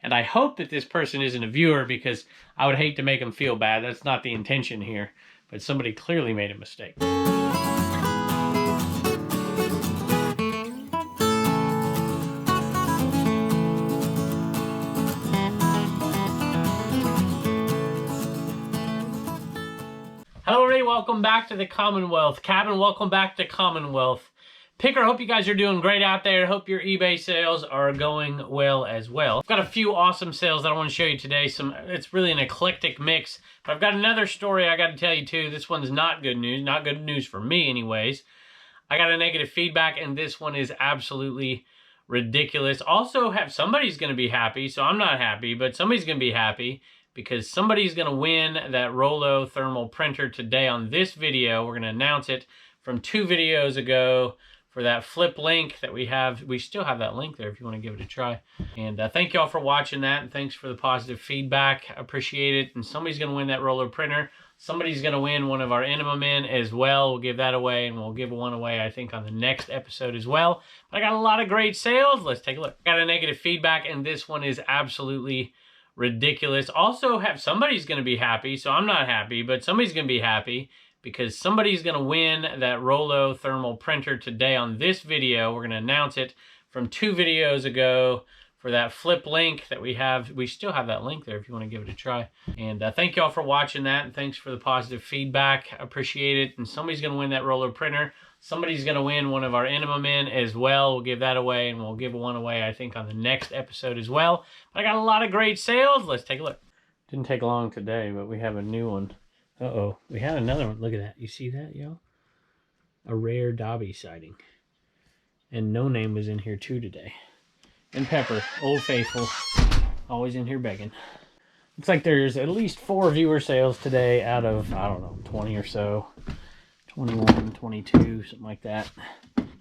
And I hope that this person isn't a viewer, because I would hate to make them feel bad. That's not the intention here. But somebody clearly made a mistake. Hello everybody, welcome back to the Commonwealth. Cabin, welcome back to Commonwealth. Picker, hope you guys are doing great out there. Hope your eBay sales are going well as well. I've got a few awesome sales that I want to show you today. It's really an eclectic mix. But I've got another story I got to tell you too. This one's not good news. Not good news for me anyways. I got a negative feedback, and this one is absolutely ridiculous. Also, somebody's going to be happy, so I'm not happy, but somebody's going to be happy, because somebody's going to win that Rollo thermal printer today on this video. We're going to announce it from 2 videos ago for that Flyp link that we have. We still have that link there if you want to give it a try. And thank you all for watching that, and thanks for the positive feedback. I appreciate it. And somebody's going to win that Rollo printer. Somebody's going to win one of our Enema Men as well. We'll give that away, and we'll give one away, I think, on the next episode as well. But I got a lot of great sales. Let's take a look. Got a negative feedback, and this one is absolutely ridiculous. Also, somebody's going to be happy, so I'm not happy, but somebody's going to be happy, because somebody's going to win that Rollo thermal printer today on this video. We're going to announce it from 2 videos ago for that Flyp link that we have. We still have that link there if you want to give it a try. And thank you all for watching that, and thanks for the positive feedback. I appreciate it. And somebody's going to win that Rollo printer. Somebody's going to win one of our Enema Men as well. We'll give that away, and we'll give one away, I think, on the next episode as well. But I got a lot of great sales. Let's take a look. Didn't take long today, but we have a new one. Uh-oh. We had another one. Look at that. You see that, yo? A rare Dobby sighting. And No Name was in here too today. And Pepper, Old Faithful, always in here begging. Looks like there's at least 4 viewer sales today out of, I don't know, 20 or so. 21, 22, something like that.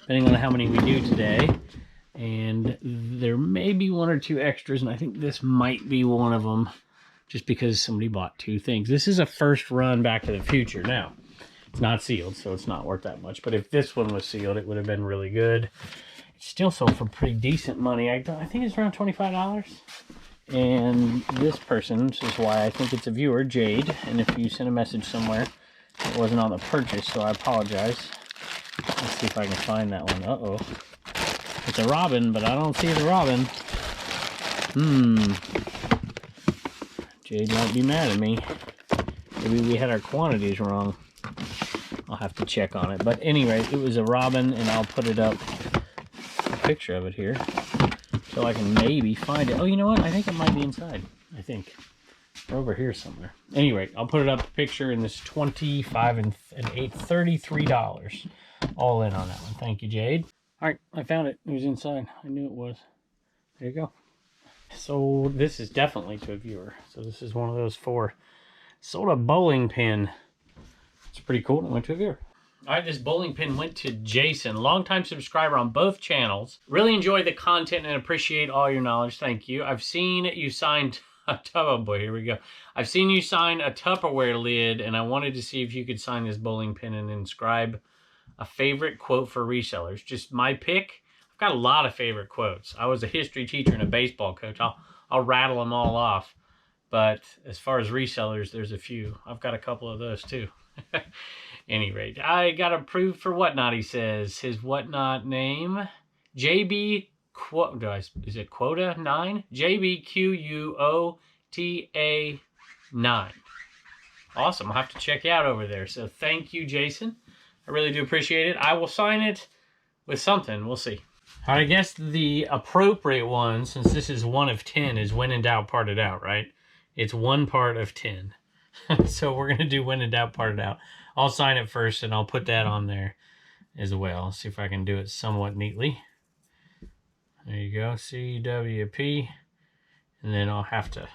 Depending on how many we do today. And there may be 1 or 2 extras, and I think this might be one of them, just because somebody bought 2 things. This is a first run Back to the Future. Now, it's not sealed, so it's not worth that much. But if this one was sealed, it would have been really good. It's still sold for pretty decent money. I think it's around $25. And this person, this is why I think it's a viewer, Jade. And if you sent a message somewhere, it wasn't on the purchase, so I apologize. Let's see if I can find that one. Uh-oh. It's a robin, but I don't see the robin. Jade might be mad at me. Maybe we had our quantities wrong. I'll have to check on it. But anyway, it was a robin, and I'll put it up, a picture of it here, so I can maybe find it. Oh, you know what? I think it might be inside. I think. Or over here somewhere. Anyway, I'll put it up, a picture, and this $25 and $8, $33. All in on that one. Thank you, Jade. All right, I found it. It was inside. I knew it was. There you go. So this is definitely to a viewer. So this is one of those 4. Sold a bowling pin. It's pretty cool. It went to a viewer. All right, this bowling pin went to Jason, longtime subscriber on both channels. Really enjoy the content and appreciate all your knowledge. Thank you. I've seen you signed a oh boy, here we go. I've seen you sign a Tupperware lid, and I wanted to see if you could sign this bowling pin and inscribe a favorite quote for resellers. Just my pick. I've got a lot of favorite quotes. I was a history teacher and a baseball coach. I'll rattle them all off. But as far as resellers, there's a few. I've got a couple of those too. Any rate, I got approved for Whatnot, he says. His Whatnot name, JB, is it Quota 9? JBQUOTA 9. Awesome. I'll have to check you out over there. So thank you, Jason. I really do appreciate it. I will sign it with something. We'll see. All right, I guess the appropriate one, since this is 1 of 10, is when in doubt, part it out, right? It's 1 part of 10. So we're going to do when in doubt, part it out. I'll sign it first, and I'll put that on there as well. See if I can do it somewhat neatly. There you go, CWP. And then I'll have to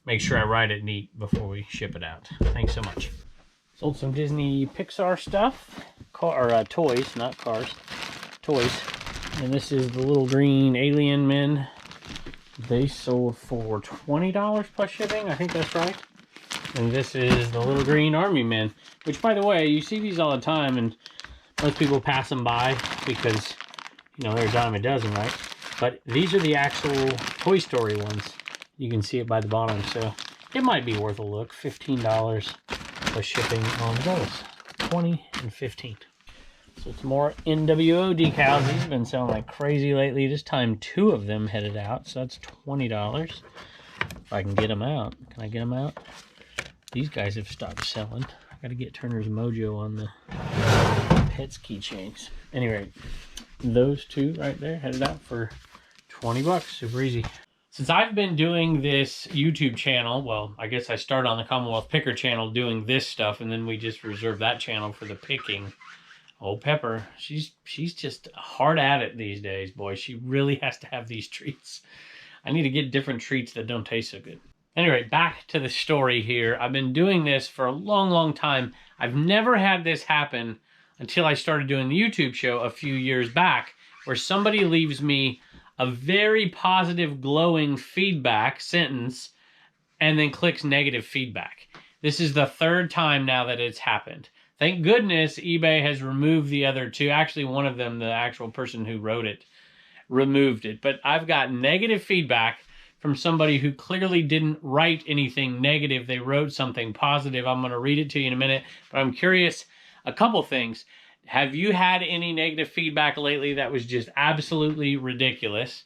make sure I write it neat before we ship it out. Thanks so much. Sold some Disney Pixar stuff. Toys, not cars. Toys. And this is the little green alien men. They sold for $20 plus shipping. I think that's right. And this is the little green army men. Which, by the way, you see these all the time, and most people pass them by because, you know, they're a dime a dozen, right? But these are the actual Toy Story ones. You can see it by the bottom, so it might be worth a look. $15 plus shipping on those. 20 and 15. So it's more NWO decals. These have been selling like crazy lately. This time 2 of them headed out, so that's $20. If I can get them out. Can I get them out? These guys have stopped selling. I gotta get Turner's Mojo on the Pets keychains. Anyway, those 2 right there headed out for 20 bucks. Super easy. Since I've been doing this YouTube channel, well, I guess I started on the Commonwealth Picker channel doing this stuff, and then we just reserved that channel for the picking. Old Pepper, she's just hard at it these days, boy. She really has to have these treats. I need to get different treats that don't taste so good. Anyway, back to the story here. I've been doing this for a long, long time. I've never had this happen until I started doing the YouTube show a few years back, where somebody leaves me a very positive, glowing feedback sentence and then clicks negative feedback. This is the 3rd time now that it's happened. Thank goodness eBay has removed the other 2. Actually, one of them, the actual person who wrote it, removed it. But I've got negative feedback from somebody who clearly didn't write anything negative. They wrote something positive. I'm going to read it to you in a minute. But I'm curious, a couple things. Have you had any negative feedback lately that was just absolutely ridiculous?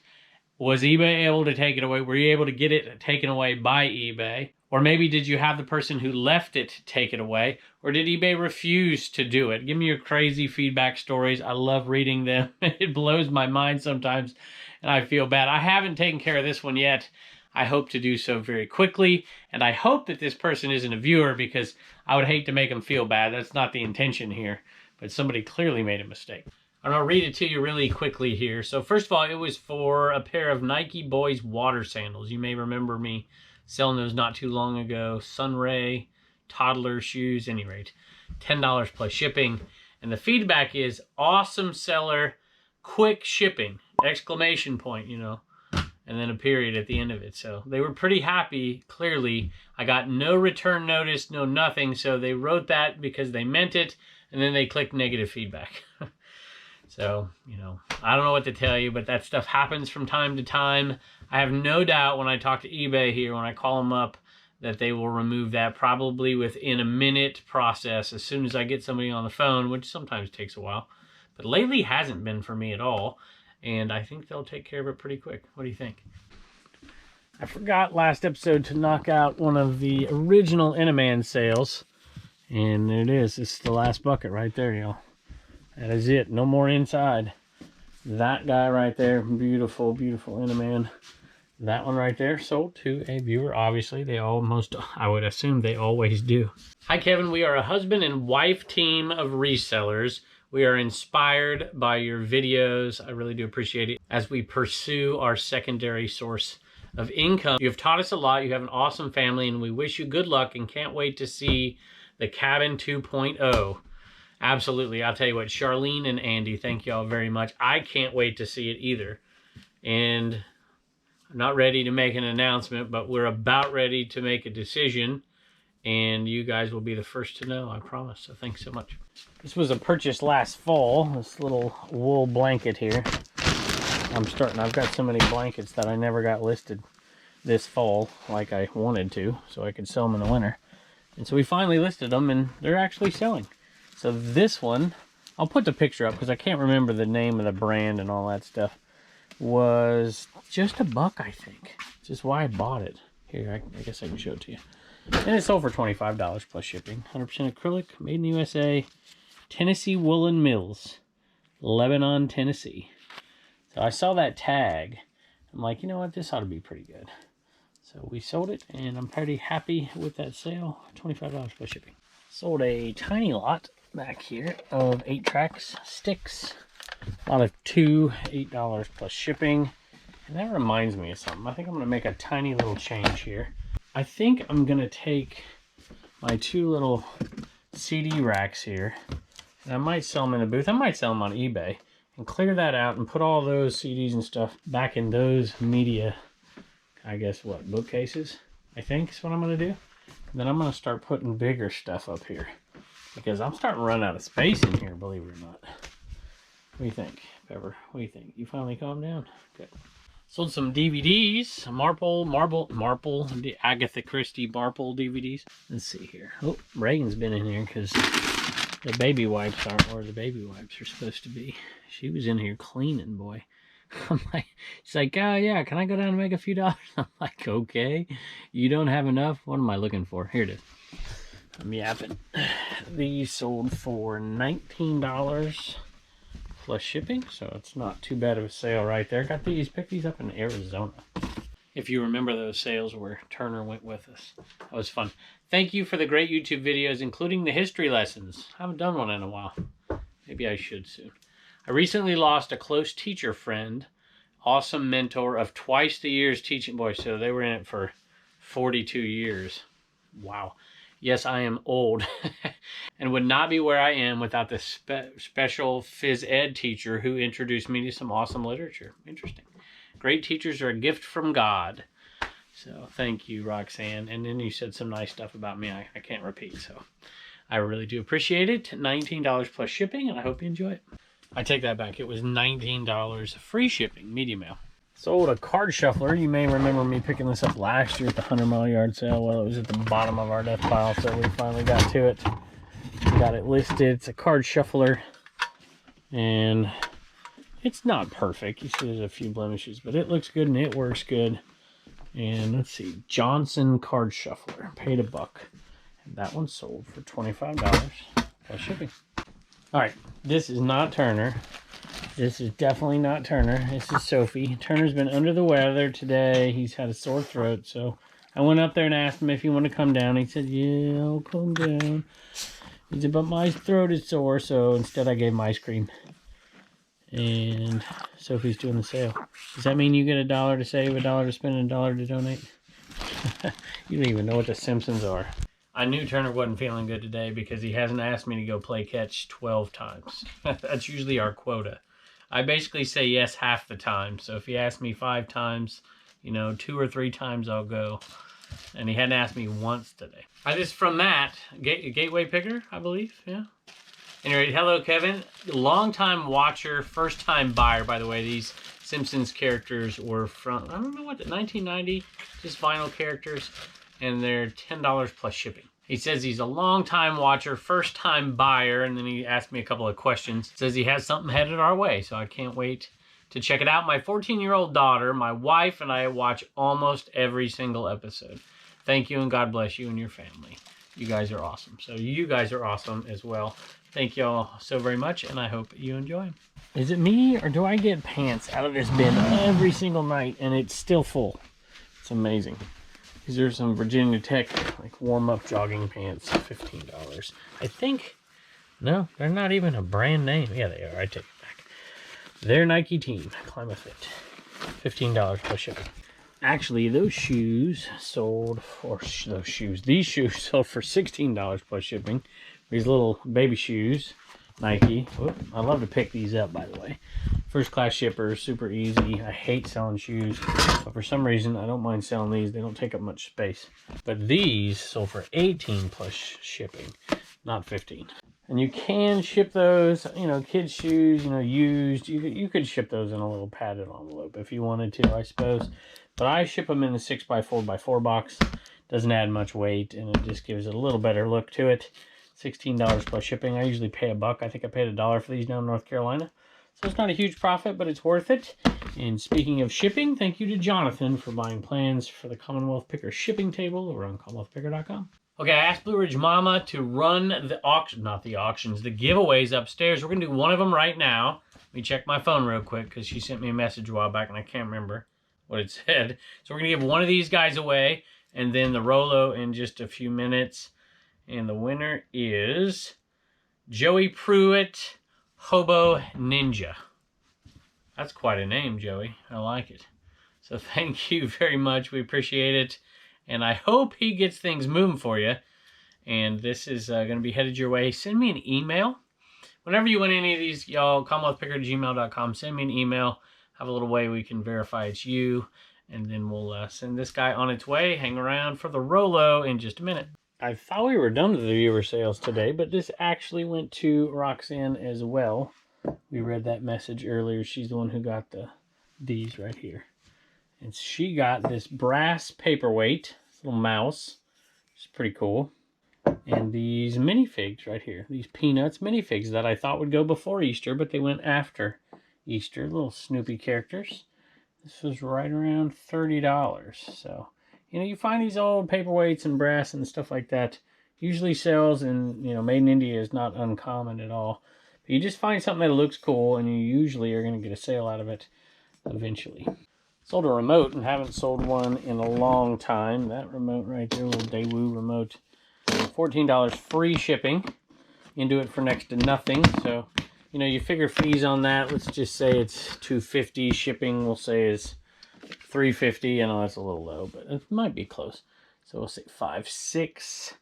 Was eBay able to take it away? Were you able to get it taken away by eBay? Or maybe did you have the person who left it take it away? Or did eBay refuse to do it? Give me your crazy feedback stories. I love reading them. It blows my mind sometimes, and I feel bad. I haven't taken care of this one yet. I hope to do so very quickly, and I hope that this person isn't a viewer, because I would hate to make them feel bad. That's not the intention here, but somebody clearly made a mistake. I'm going to read it to you really quickly here. So first of all, it was for a pair of Nike Boys water sandals. You may remember me selling those not too long ago. Sunray, toddler shoes, any rate. $10 plus shipping. And the feedback is, awesome seller, quick shipping, exclamation point, you know, and then a period at the end of it. So they were pretty happy, clearly. I got no return notice, no nothing. So they wrote that because they meant it, and then they clicked negative feedback. So, you know, I don't know what to tell you, but that stuff happens from time to time. I have no doubt when I talk to eBay here, when I call them up, that they will remove that probably within a minute process as soon as I get somebody on the phone, which sometimes takes a while. But lately hasn't been for me at all, and I think they'll take care of it pretty quick. What do you think? I forgot last episode to knock out one of the original Inaman sales, and there it is. This is the last bucket right there, y'all. That is it. No more inside. That guy right there, beautiful, beautiful Inaman. That one right there sold to a viewer. Obviously, they almost, I would assume they always do. Hi, Kevin. We are a husband and wife team of resellers. We are inspired by your videos. I really do appreciate it as we pursue our secondary source of income. You have taught us a lot. You have an awesome family, and we wish you good luck and can't wait to see the Cabin 2.0. Absolutely. I'll tell you what, Charlene and Andy, thank y'all very much. I can't wait to see it either. And I'm not ready to make an announcement, but we're about ready to make a decision. And you guys will be the first to know, I promise. So thanks so much. This was a purchase last fall, this little wool blanket here. I've got so many blankets that I never got listed this fall like I wanted to, so I could sell them in the winter. And so we finally listed them, and they're actually selling. So this one, I'll put the picture up because I can't remember the name of the brand and all that stuff, was just $1, I think. Just why I bought it. Here, I guess I can show it to you. And it sold for $25 plus shipping. 100% acrylic, made in the USA. Tennessee Woolen Mills, Lebanon, Tennessee. So I saw that tag. I'm like, you know what, this ought to be pretty good. So we sold it, and I'm pretty happy with that sale. $25 plus shipping. Sold a tiny lot back here of 8-tracks sticks. A lot of 2, $8 plus shipping. And that reminds me of something. I think I'm going to make a tiny little change here. I think I'm going to take my 2 little CD racks here, and I might sell them in a booth. I might sell them on eBay and clear that out and put all those CDs and stuff back in those media, I guess, what, bookcases, I think is what I'm going to do. And then I'm going to start putting bigger stuff up here because I'm starting to run out of space in here, believe it or not. What do you think, Pepper? What do you think? You finally calmed down? Good. Sold some DVDs, Marple, the Agatha Christie Marple DVDs. Let's see here. Oh, Reagan's been in here because the baby wipes aren't where the baby wipes are supposed to be. She was in here cleaning, boy. I'm like, she's like, oh yeah, can I go down and make a few dollars? I'm like, okay, you don't have enough? What am I looking for? Here it is. I'm yapping. These sold for $19 plus shipping, so it's not too bad of a sale right there. Got these, picked these up in Arizona. If you remember those sales where Turner went with us. That was fun. Thank you for the great YouTube videos, including the history lessons. I haven't done one in a while. Maybe I should soon. I recently lost a close teacher friend, awesome mentor of twice the years teaching. Boy, so they were in it for 42 years. Wow. Yes, I am old and would not be where I am without the special phys ed teacher who introduced me to some awesome literature. Interesting. Great teachers are a gift from God. So thank you, Roxanne. And then you said some nice stuff about me I can't repeat. So I really do appreciate it. $19 plus shipping, and I hope you enjoy it. I take that back. It was $19 free shipping, medium mail. Sold a card shuffler. You may remember me picking this up last year at the 100 Mile Yard sale. Well, it was at the bottom of our death pile, so we finally got to it. Got it listed. It's a card shuffler, and it's not perfect. You see there's a few blemishes, but it looks good and it works good. And let's see, Johnson card shuffler. Paid $1. And that one sold for $25 plus shipping. All right, this is not Turner. This is definitely not Turner. This is Sophie. Turner's been under the weather today. He's had a sore throat, so I went up there and asked him if he wanted to come down. He said, yeah, I'll come down. He said, but my throat is sore, so instead I gave him ice cream. And Sophie's doing the sale. Does that mean you get $1 to save, $1 to spend, and $1 to donate? You don't even know what the Simpsons are. I knew Turner wasn't feeling good today because he hasn't asked me to go play catch 12 times. That's usually our quota. I basically say yes half the time. So if he asks me 5 times, you know, 2 or 3 times I'll go. And he hadn't asked me once today. From Matt, Gateway Picker, I believe. Yeah. Anyway, hello, Kevin. Long-time watcher, first-time buyer, by the way. These Simpsons characters were from, I don't know what, 1990, just vinyl characters. And they're $10 plus shipping. He says he's a long-time watcher, first-time buyer, and then he asked me a couple of questions. Says he has something headed our way, so I can't wait to check it out. My 14-year-old daughter, my wife, and I watch almost every single episode. Thank you, and God bless you and your family. You guys are awesome. So you guys are awesome as well. Thank you all so very much, and I hope you enjoy them. Is it me, or do I get pants out of this bin every single night, and it's still full? It's amazing. These are some Virginia Tech, like, warm-up jogging pants, $15. I think, no, they're not even a brand name. Yeah, they are. I take it back. They're Nike Team, ClimaFit, $15 plus shipping. Actually, those shoes sold for, these shoes sold for $16 plus shipping. These little baby shoes, Nike. Whoop, I love to pick these up, by the way. First class shippers, super easy. I hate selling shoes, but for some reason I don't mind selling these. They don't take up much space. But these sold for 18 plus shipping, not 15. And you can ship those, you know, kids' shoes, you know, used. You could ship those in a little padded envelope if you wanted to, I suppose. But I ship them in the 6x4x4 box. Doesn't add much weight, and it just gives it a little better look to it. $16 plus shipping. I usually pay $1. I think I paid $1 for these down in North Carolina. So it's not a huge profit, but it's worth it. And speaking of shipping, thank you to Jonathan for buying plans for the Commonwealth Picker shipping table over on CommonwealthPicker.com. Okay, I asked Blue Ridge Mama to run the auction, not the auctions, the giveaways upstairs. We're going to do one of them right now. Let me check my phone real quick because she sent me a message a while back and I can't remember what it said. So we're going to give one of these guys away and then the Rolo in just a few minutes. And the winner is Joey Pruitt, Hobo Ninja. That's quite a name, Joey. I like it. So thank you very much. We appreciate it. And I hope he gets things moving for you. And this is going to be headed your way. Send me an email. Whenever you win any of these, y'all, CommonwealthPicker@gmail.com. Send me an email. Have a little way we can verify it's you. And then we'll send this guy on its way. Hang around for the Rolo in just a minute. I thought we were done with the viewer sales today, but this actually went to Roxanne as well. We read that message earlier. She's the one who got these right here. And she got this brass paperweight, little mouse. It's pretty cool. And these minifigs right here. These Peanuts minifigs that I thought would go before Easter, but they went after Easter. Little Snoopy characters. This was right around $30. So, you know, you find these old paperweights and brass and stuff like that. Usually sells, and, you know, made in India is not uncommon at all. But you just find something that looks cool, and you usually are going to get a sale out of it eventually. Sold a remote and haven't sold one in a long time. That remote right there, little Daewoo remote. $14 free shipping. You can do it for next to nothing. So, you know, you figure fees on that. Let's just say it's $250. Shipping, we'll say, is $350. I know that's a little low, but it might be close. So we'll say $6.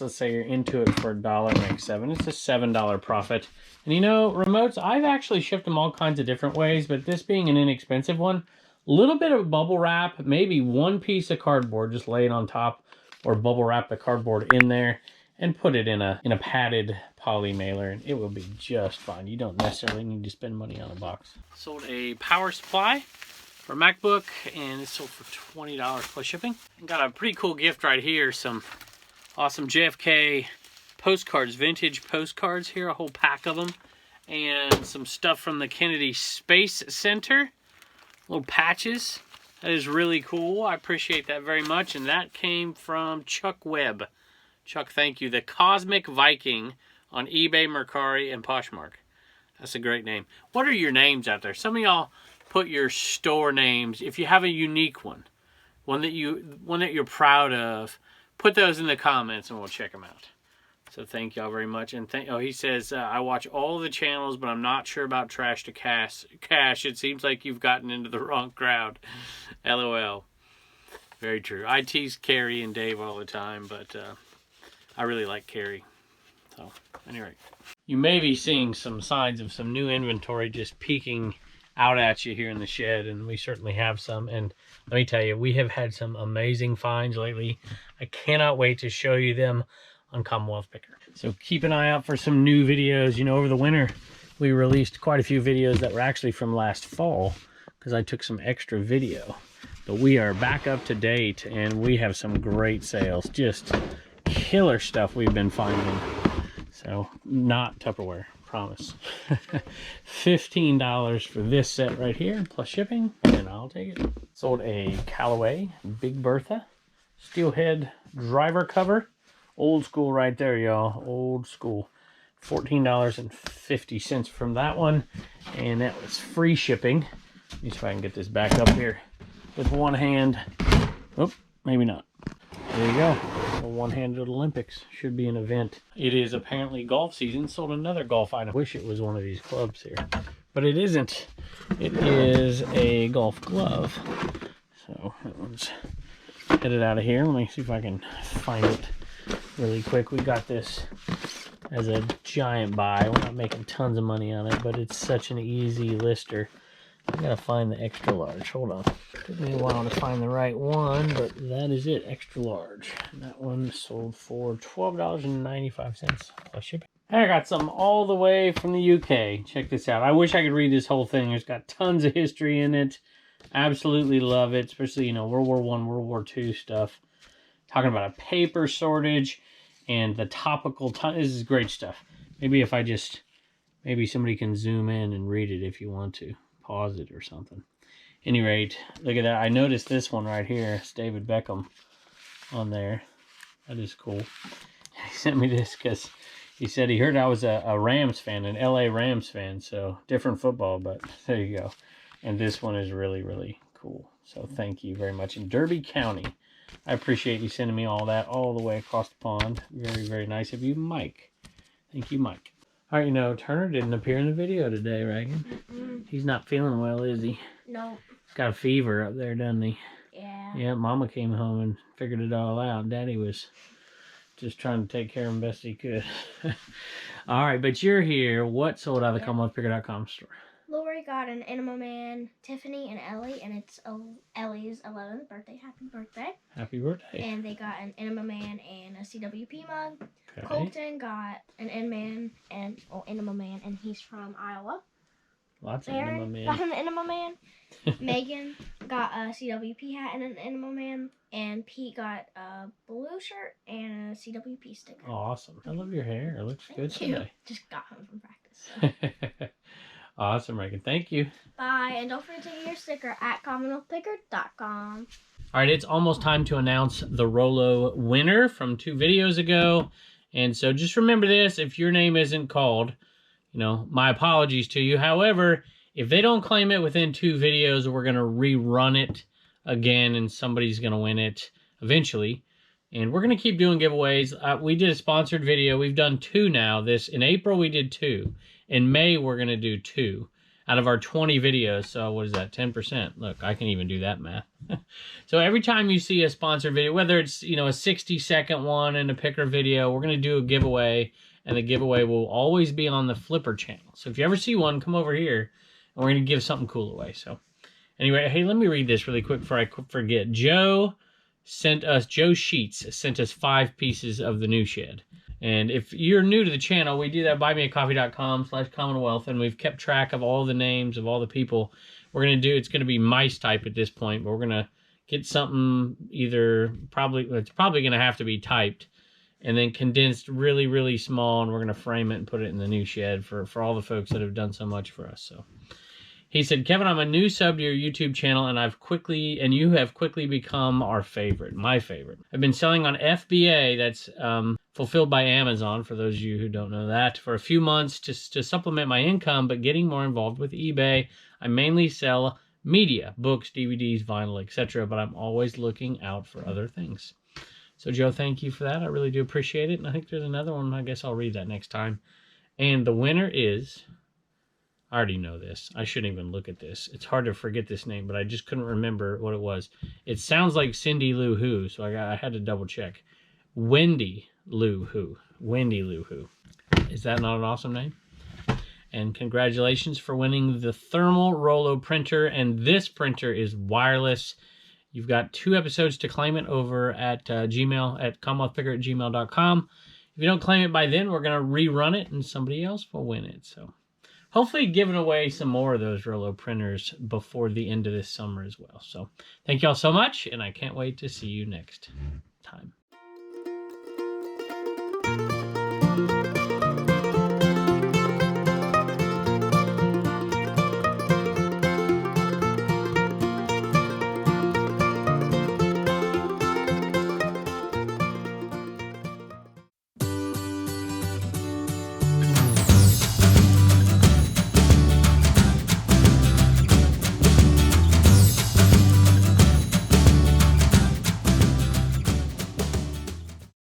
Let's say you're into it for $1, make $7. It's a $7 profit. And you know, remotes, I've actually shipped them all kinds of different ways, but this being an inexpensive one, a little bit of bubble wrap, maybe one piece of cardboard, just lay it on top, or bubble wrap the cardboard in there and put it in a padded poly mailer, and it will be just fine. You don't necessarily need to spend money on a box. Sold a power supply for a MacBook, and it sold for $20 plus shipping. And got a pretty cool gift right here, some awesome JFK postcards, vintage postcards here, a whole pack of them, and some stuff from the Kennedy Space Center, little patches. That is really cool. I appreciate that very much. And that came from Chuck Webb. Chuck, thank you. The Cosmic Viking on eBay, Mercari, and Poshmark. That's a great name. What are your names out there? Some of y'all put your store names. If you have a unique one that you're proud of, put those in the comments and we'll check them out. So thank y'all very much. And he says, I watch all the channels, but I'm not sure about Trash to Cash. It seems like you've gotten into the wrong crowd. LOL. Very true. I tease Carrie and Dave all the time, but I really like Carrie. So, anyway. You may be seeing some signs of some new inventory just peeking out at you here in the shed, and we certainly have some. And let me tell you, we have had some amazing finds lately. I cannot wait to show you them on Commonwealth Picker. So keep an eye out for some new videos. You know, over the winter, we released quite a few videos that were actually from last fall because I took some extra video. But we are back up to date, and we have some great sales. Just killer stuff we've been finding. So, not Tupperware, promise. $15 for this set right here, plus shipping, and I'll take it. Sold a Callaway Big Bertha steelhead driver cover. Old school right there, y'all. Old school. $14.50 from that one, and that was free shipping. Let me see if I can get this back up here with one hand. Oh, maybe not. There you go. A one-handed Olympics. Should be an event. It is apparently golf season. Sold another golf item. I wish it was one of these clubs here, but it isn't. It is a golf glove. So that one's headed out of here. Let me see if I can find it really quick. We got this as a giant buy. We're not making tons of money on it, but it's such an easy lister. I gotta find the extra large. Hold on. Took me a while to find the right one, but that is it. Extra large. And that one sold for $12.95 plus shipping. I got some all the way from the UK. Check this out. I wish I could read this whole thing. It's got tons of history in it. Absolutely love it, especially, you know, World War I, World War II stuff. Talking about a paper shortage and the topical time. This is great stuff. Maybe if I just, maybe somebody can zoom in and read it if you want to. Pause it or something. Any rate, look at that. I noticed this one right here. It's David Beckham on there. That is cool. He sent me this because he said he heard I was a Rams fan, an LA Rams fan. So different football, but there you go. And this one is really, really cool. So thank you very much. In Derby County. I appreciate you sending me all that all the way across the pond. Very, very nice of you, Mike. Thank you, Mike. All right, you know, Turner didn't appear in the video today, Reagan. He's not feeling well, is he? No. He's got a fever up there, doesn't he? Yeah. Yeah, Mama came home and figured it all out. Daddy was just trying to take care of him best he could. All right, but you're here. What sold out of the CommonwealthPicker.com store? Lori got an Enema Man, Tiffany, and Ellie, and it's Ellie's 11th birthday. Happy birthday. Happy birthday. And they got an Enema Man and a CWP mug. Okay. Colton got an Enema Man, and Enema Man, and he's from Iowa. Lots of Enema Man. Got an Enema Man. Megan got a CWP hat and an Enema Man. And Pete got a blue shirt and a CWP sticker. Oh, awesome. I love your hair. It looks good today. Just got home from practice. Awesome, Reagan. Thank you. Bye. And don't forget to get your sticker at CommonwealthPicker.com. All right, it's almost time to announce the Rolo winner from 2 videos ago. And so just remember this. If your name isn't called, you know, my apologies to you. However, if they don't claim it within 2 videos, we're going to rerun it again, and somebody's going to win it eventually. And we're going to keep doing giveaways. We did a sponsored video. We've done 2 now. In April, we did 2. In May, we're going to do 2 out of our 20 videos. So what is that, 10%? Look, I can even do that math. So every time you see a sponsored video, whether it's, you know, a 60-second one and a picker video, we're going to do a giveaway. And the giveaway will always be on the Flipper channel. So if you ever see one, come over here, and we're going to give something cool away. So anyway, hey, let me read this really quick before I forget. Joe Sheets sent us 5 pieces of the new shed. And if you're new to the channel, we do that at buymeacoffee.com/Commonwealth, and we've kept track of all the names of all the people. It's going to be mice type at this point, but we're going to get something it's probably going to have to be typed and then condensed really, really small, and we're going to frame it and put it in the new shed for all the folks that have done so much for us. So he said, Kevin, I'm a new sub to your YouTube channel, and you have quickly become my favorite. I've been selling on FBA, that's fulfilled by Amazon, for those of you who don't know that, for a few months just to supplement my income, but getting more involved with eBay. I mainly sell media, books, DVDs, vinyl, etc., but I'm always looking out for other things. So, Joe, thank you for that. I really do appreciate it, and I think there's another one. I guess I'll read that next time. And the winner is... I already know this. I shouldn't even look at this. It's hard to forget this name, but I just couldn't remember what it was. It sounds like Cindy Lou Who, so I had to double check. Wendy Lou Who. Wendy Lou Who. Is that not an awesome name? And congratulations for winning the thermal Rolo printer, and this printer is wireless. You've got 2 episodes to claim it over at Gmail, at CommonwealthPicker@gmail.com. If you don't claim it by then, we're going to rerun it, and somebody else will win it. So hopefully giving away some more of those Rolo printers before the end of this summer as well. So thank you all so much, and I can't wait to see you next time.